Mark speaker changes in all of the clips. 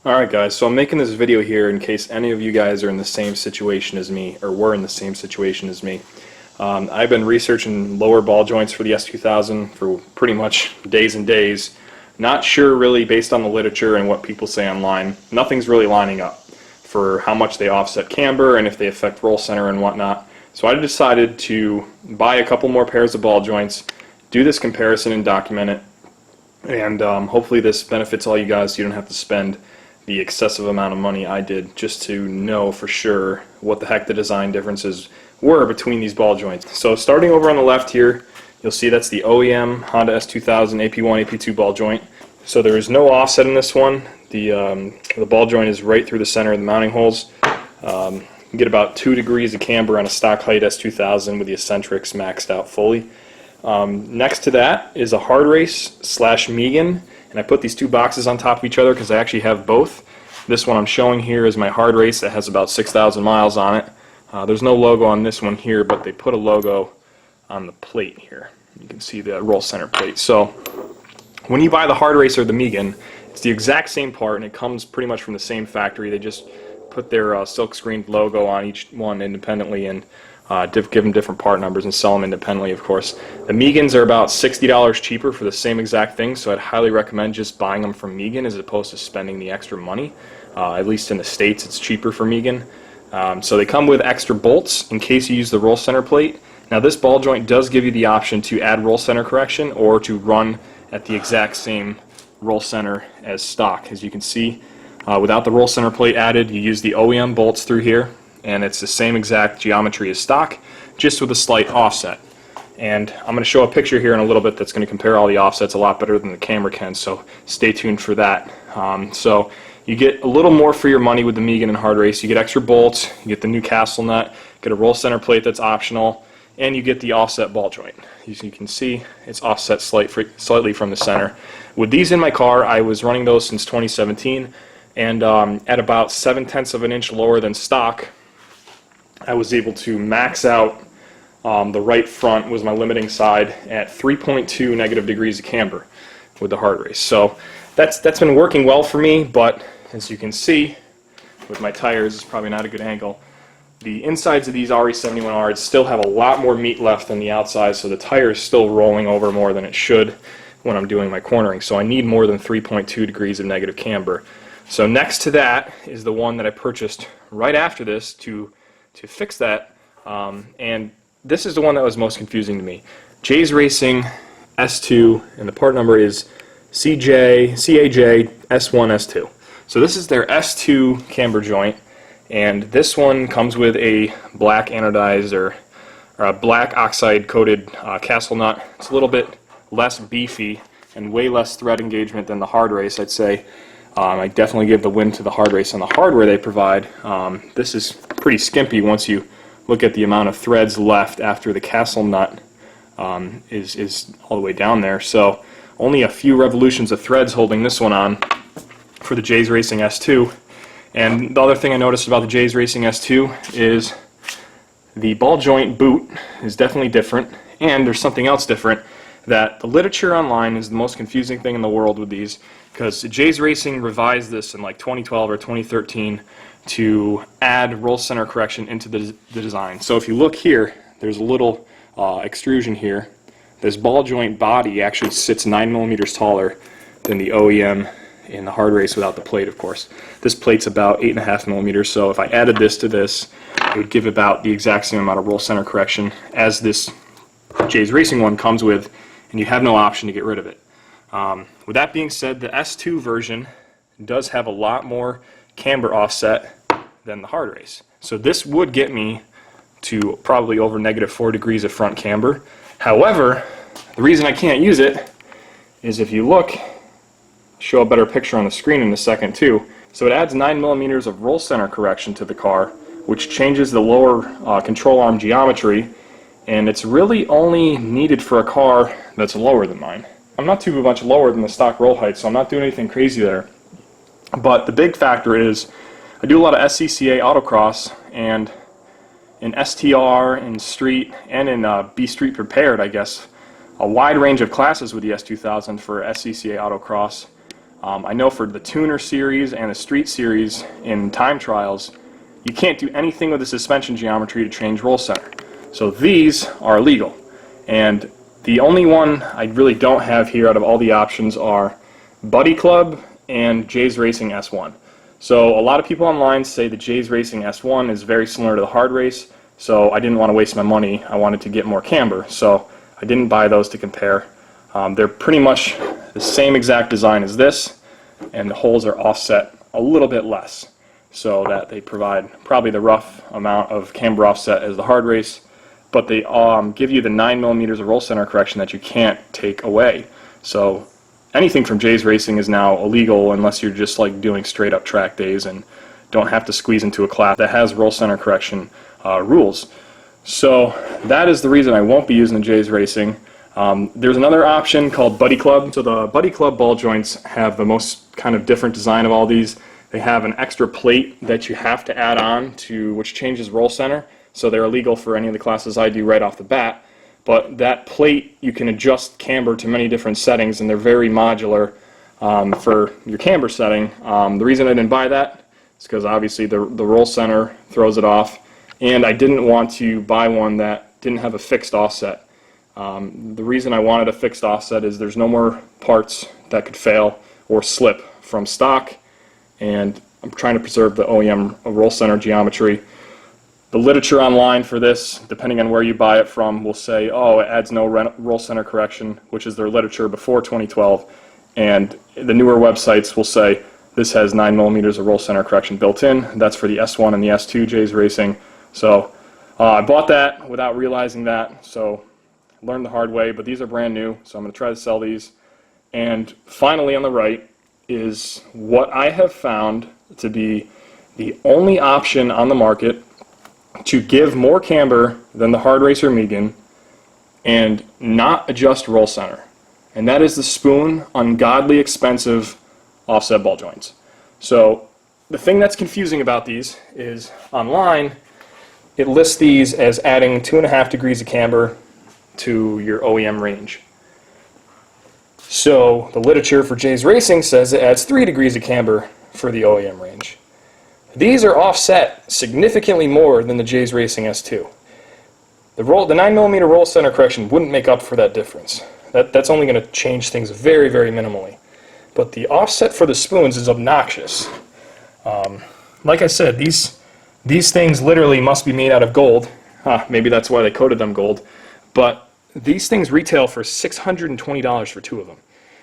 Speaker 1: Alright guys, so I'm making this video here in case any of you guys are in the same situation as me, or were in the same situation as me. I've been researching lower ball joints for the S2000 for pretty much days and days. Not sure really, based on the literature and what people say online, nothing's really lining up for how much they offset camber and if they affect roll center and whatnot. So I decided to buy a couple more pairs of ball joints, do this comparison and document it, and hopefully this benefits all you guys so you don't have to spend the excessive amount of money I did just to know for sure what the heck the design differences were between these ball joints. So starting over on the left here, you'll see that's the OEM Honda S2000 AP1, AP2 ball joint. So there is no offset in this one. The ball joint is right through the center of the mounting holes. You can get about 2 degrees of camber on a stock height S2000 with the eccentrics maxed out fully. Next to that is a Hardrace / Megan. And I put these two boxes on top of each other because I actually have both. This one I'm showing here is my Hardrace that has about 6,000 miles on it. There's no logo on this one here, but they put a logo on the plate here. You can see the roll center plate. So when you buy the Hardrace or the Megan, it's the exact same part and it comes pretty much from the same factory. They just put their silk screened logo on each one independently and give them different part numbers and sell them independently, of course. The Megans are about $60 cheaper for the same exact thing, so I'd highly recommend just buying them from Megan as opposed to spending the extra money. At least in the States it's cheaper for Megan. So they come with extra bolts in case you use the roll center plate. Now this ball joint does give you the option to add roll center correction or to run at the exact same roll center as stock. As you can see, without the roll center plate added, you use the OEM bolts through here, and it's the same exact geometry as stock, just with a slight offset. And I'm going to show a picture here in a little bit that's going to compare all the offsets a lot better than the camera can, so stay tuned for that. So you get a little more for your money with the Megan and Hardrace. You get extra bolts, you get the new castle nut, get a roll center plate that's optional, and you get the offset ball joint. As you can see, it's offset slightly from the center. With these in my car, I was running those since 2017, and at about 7/10 of an inch lower than stock, I was able to max out the right front was my limiting side at 3.2 negative degrees of camber with the Hardrace. So that's been working well for me, but as you can see with my tires, it's probably not a good angle. The insides of these RE71Rs still have a lot more meat left than the outside, so the tire is still rolling over more than it should when I'm doing my cornering. So I need more than 3.2 degrees of negative camber. So next to that is the one that I purchased right after this to fix that, and this is the one that was most confusing to me. Jay's Racing S2, and the part number is CAJ S1S2. So this is their S2 camber joint, and this one comes with a black anodized or a black oxide coated castle nut. It's a little bit less beefy and way less thread engagement than the Hardrace, I'd say. I definitely give the win to the Hardrace on the hardware they provide. This is pretty skimpy once you look at the amount of threads left after the castle nut is all the way down there. So only a few revolutions of threads holding this one on for the Jay's Racing S2. And the other thing I noticed about the Jay's Racing S2 is the ball joint boot is definitely different, and there's something else different. That the literature online is the most confusing thing in the world with these, because Jay's Racing revised this in like 2012 or 2013 to add roll center correction into the design. So if you look here, there's a little extrusion here. This ball joint body actually sits 9 millimeters taller than the OEM in the Hardrace without the plate, of course. This plate's about 8.5 millimeters, so if I added this to this, it would give about the exact same amount of roll center correction as this Jay's Racing one comes with, and you have no option to get rid of it. With that being said, the S2 version does have a lot more camber offset than the Hardrace. So this would get me to probably over -4 degrees of front camber. However, the reason I can't use it is if you look, show a better picture on the screen in a second too. So it adds 9 millimeters of roll center correction to the car, which changes the lower control arm geometry, and it's really only needed for a car that's lower than mine. I'm not too much lower than the stock roll height, so I'm not doing anything crazy there. But the big factor is I do a lot of SCCA autocross, and in STR, in street, and in B Street Prepared, I guess, a wide range of classes with the S2000 for SCCA autocross. I know for the Tuner series and the Street series in time trials, you can't do anything with the suspension geometry to change roll center. So these are illegal. And the only one I really don't have here out of all the options are Buddy Club and Jay's Racing S1. So a lot of people online say the Jay's Racing S1 is very similar to the Hardrace, so I didn't want to waste my money. I wanted to get more camber, so I didn't buy those to compare. They're pretty much the same exact design as this, and the holes are offset a little bit less, so that they provide probably the rough amount of camber offset as the Hardrace, but they give you the 9mm of roll center correction that you can't take away. So anything from Jay's Racing is now illegal unless you're just like doing straight up track days and don't have to squeeze into a class that has roll center correction rules. So that is the reason I won't be using the Jay's Racing. There's another option called Buddy Club. So the Buddy Club ball joints have the most kind of different design of all these. They have an extra plate that you have to add on to which changes roll center. So they're illegal for any of the classes I do right off the bat. But that plate, you can adjust camber to many different settings, and they're very modular for your camber setting. The reason I didn't buy that is because obviously the roll center throws it off, and I didn't want to buy one that didn't have a fixed offset. The reason I wanted a fixed offset is there's no more parts that could fail or slip from stock, and I'm trying to preserve the OEM roll center geometry. The literature online for this, depending on where you buy it from, will say, oh, it adds no roll center correction, which is their literature before 2012, and the newer websites will say this has 9mm of roll center correction built in. That's for the S1 and the S2 Jay's Racing. So I bought that without realizing that, so I learned the hard way, but these are brand new, so I'm going to try to sell these. And finally on the right is what I have found to be the only option on the market to give more camber than the Hardrace or Megan and not adjust roll center. And that is the Spoon ungodly expensive offset ball joints. So the thing that's confusing about these is online it lists these as adding 2.5 degrees of camber to your OEM range. So the literature for Jay's Racing says it adds 3 degrees of camber for the OEM range. These are offset significantly more than the Jay's Racing S2. The 9mm roll center correction wouldn't make up for that difference. That's only going to change things very, very minimally. But the offset for the spoons is obnoxious. Like I said, these things literally must be made out of gold. Maybe that's why they coated them gold. But these things retail for $620 for 2 of them.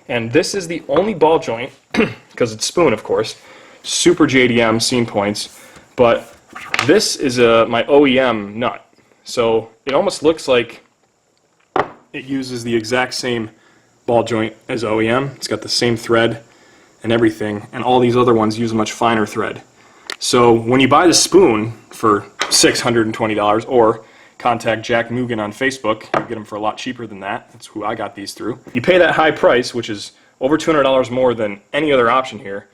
Speaker 1: And this is the only ball joint, because it's Spoon, of course, super JDM seam points, but this is my OEM nut. So it almost looks like it uses the exact same ball joint as OEM. It's got the same thread and everything, and all these other ones use a much finer thread. So when you buy the Spoon for $620, or contact Jack Mugen on Facebook, you get them for a lot cheaper than that. That's who I got these through. You pay that high price, which is over $200 more than any other option here,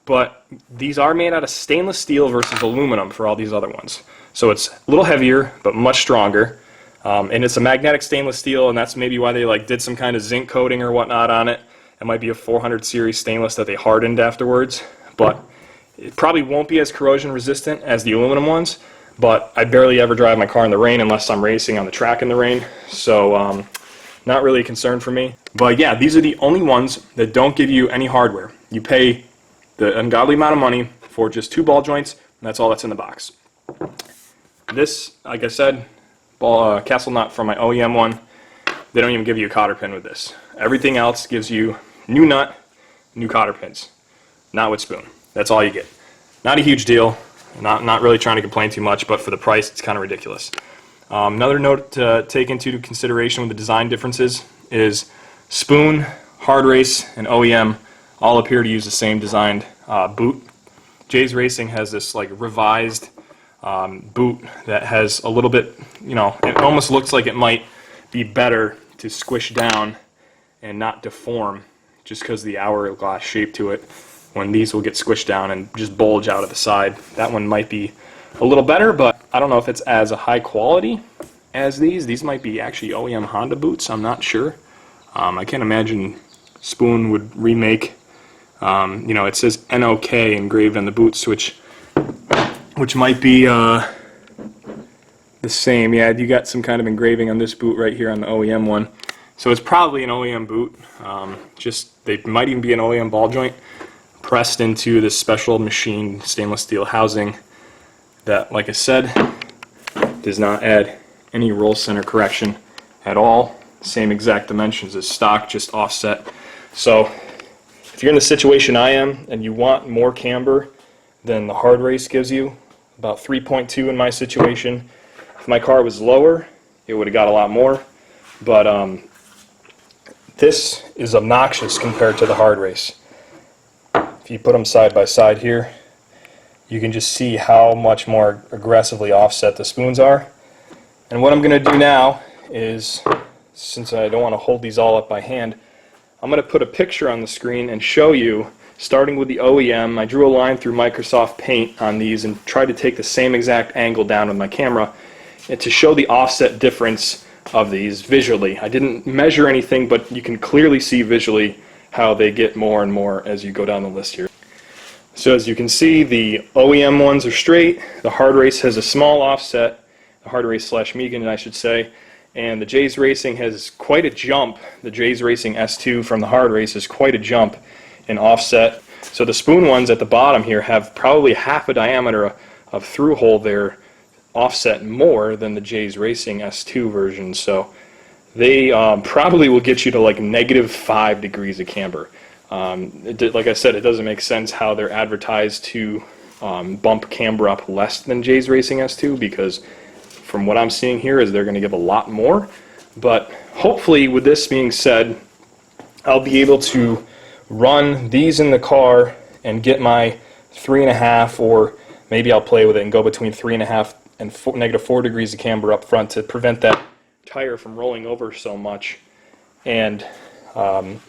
Speaker 1: but these are made out of stainless steel versus aluminum for all these other ones. So it's a little heavier, but much stronger. And it's a magnetic stainless steel, and that's maybe why they did some kind of zinc coating or whatnot on it. It might be a 400 series stainless that they hardened afterwards, but it probably won't be as corrosion resistant as the aluminum ones. But I barely ever drive my car in the rain unless I'm racing on the track in the rain, so not really a concern for me. But yeah, these are the only ones that don't give you any hardware. You pay the ungodly amount of money for just 2 ball joints, and that's all that's in the box. This, like I said, castle nut from my OEM one, they don't even give you a cotter pin with this. Everything else gives you new nut, new cotter pins. Not with Spoon. That's all you get. Not a huge deal. Not really trying to complain too much, but for the price, it's kind of ridiculous. Another note to take into consideration with the design differences is Spoon, Hardrace, and OEM all appear to use the same designed boot. Jay's Racing has this revised boot that has a little bit, it almost looks like it might be better to squish down and not deform just because of the hourglass shape to it, when these will get squished down and just bulge out of the side. That one might be a little better, but I don't know if it's as a high quality as these. These might be actually OEM Honda boots, I'm not sure. I can't imagine Spoon would remake You know, it says NOK engraved on the boots, which might be the same. Yeah, you got some kind of engraving on this boot right here on the OEM one. So it's probably an OEM boot. They might even be an OEM ball joint pressed into this special machined stainless steel housing that, like I said, does not add any roll center correction at all. Same exact dimensions as stock, just offset. So if you're in the situation I am and you want more camber than the Hardrace gives you, about 3.2 in my situation. If my car was lower, it would have got a lot more, but this is obnoxious compared to the Hardrace. If you put them side by side here, you can just see how much more aggressively offset the spoons are. And what I'm going to do now is, since I don't want to hold these all up by hand, I'm going to put a picture on the screen and show you, starting with the OEM. I drew a line through Microsoft Paint on these and tried to take the same exact angle down with my camera and to show the offset difference of these visually. I didn't measure anything, but you can clearly see visually how they get more and more as you go down the list here. So as you can see, the OEM ones are straight, the Hardrace has a small offset, the Hardrace / Megan I should say, and the Jays Racing has quite a jump. The Jays Racing S2 from the Hardrace is quite a jump in offset. So the spoon ones at the bottom here have probably half a diameter of through hole there, offset more than the Jays Racing S2 version. So they probably will get you to like -5 degrees of camber. Like I said, it doesn't make sense how they're advertised to bump camber up less than Jays Racing S2, because from what I'm seeing here is they're going to give a lot more. But hopefully, with this being said, I'll be able to run these in the car and get my 3.5, or maybe I'll play with it and go between 3.5 and -4 degrees of camber up front to prevent that tire from rolling over so much. And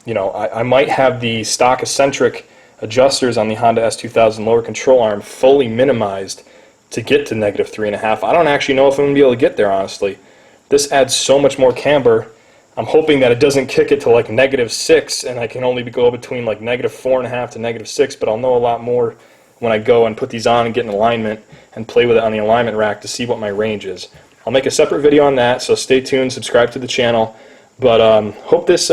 Speaker 1: you know, I might have the stock eccentric adjusters on the Honda S2000 lower control arm fully minimized to get to -3.5. I don't actually know if I'm going to be able to get there, honestly. This adds so much more camber. I'm hoping that it doesn't kick it to like -6 and I can only go between like -4.5 to -6, but I'll know a lot more when I go and put these on and get in alignment and play with it on the alignment rack to see what my range is. I'll make a separate video on that, so stay tuned, subscribe to the channel. But hope this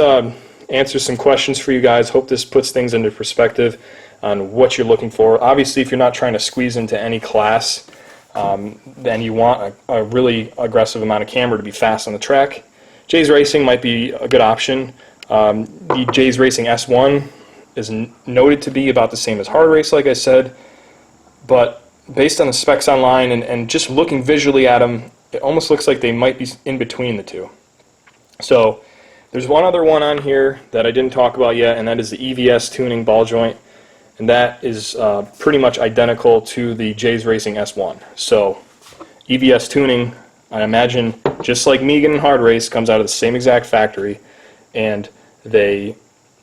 Speaker 1: answers some questions for you guys. Hope this puts things into perspective on what you're looking for. Obviously, if you're not trying to squeeze into any class, then you want a really aggressive amount of camber to be fast on the track, Jays Racing might be a good option. The Jays Racing S1 is noted to be about the same as Hardrace, like I said, but based on the specs online and just looking visually at them, it almost looks like they might be in between the two. So there's one other one on here that I didn't talk about yet, and that is the EVS tuning ball joint, and that is pretty much identical to the Jays Racing S1. So EVS tuning, I imagine, just like Megan and Hardrace, comes out of the same exact factory, and they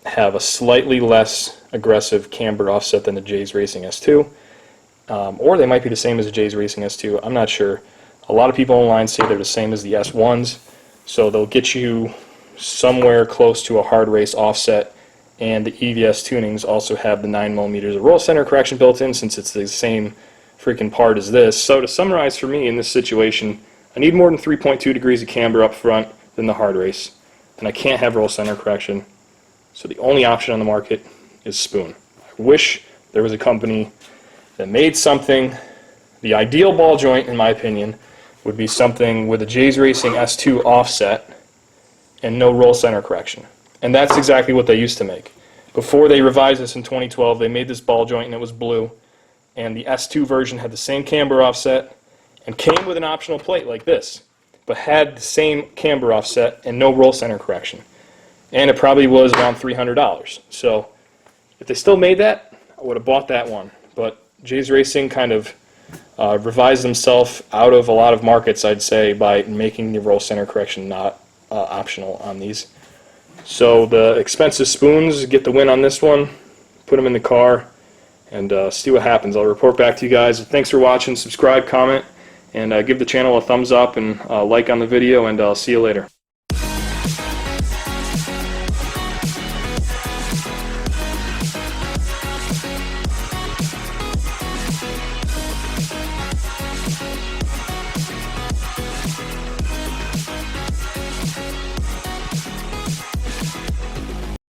Speaker 1: have a slightly less aggressive camber offset than the Jays Racing S2, or they might be the same as the Jays Racing S2. I'm not sure. A lot of people online say they're the same as the S1s, so they'll get you somewhere close to a Hardrace offset, and the EVS tunings also have the 9mm of roll center correction built in, since it's the same freaking part as this. So to summarize for me in this situation, I need more than 3.2 degrees of camber up front than the Hardrace, and I can't have roll center correction, so the only option on the market is spoon. I wish there was a company that made something. The ideal ball joint, in my opinion, would be something with a Jays Racing S2 offset and no roll center correction. And that's exactly what they used to make. Before they revised this in 2012, they made this ball joint and it was blue, and the S2 version had the same camber offset and came with an optional plate like this, but had the same camber offset and no roll center correction. And it probably was around $300. So if they still made that, I would have bought that one. But Jays Racing kind of revised themselves out of a lot of markets, I'd say, by making the roll center correction not optional on these. So the expensive spoons get the win on this one. Put them in the car and see what happens. I'll report back to you guys. Thanks for watching. Subscribe, comment, and give the channel a thumbs up and like on the video, and I'll see you later.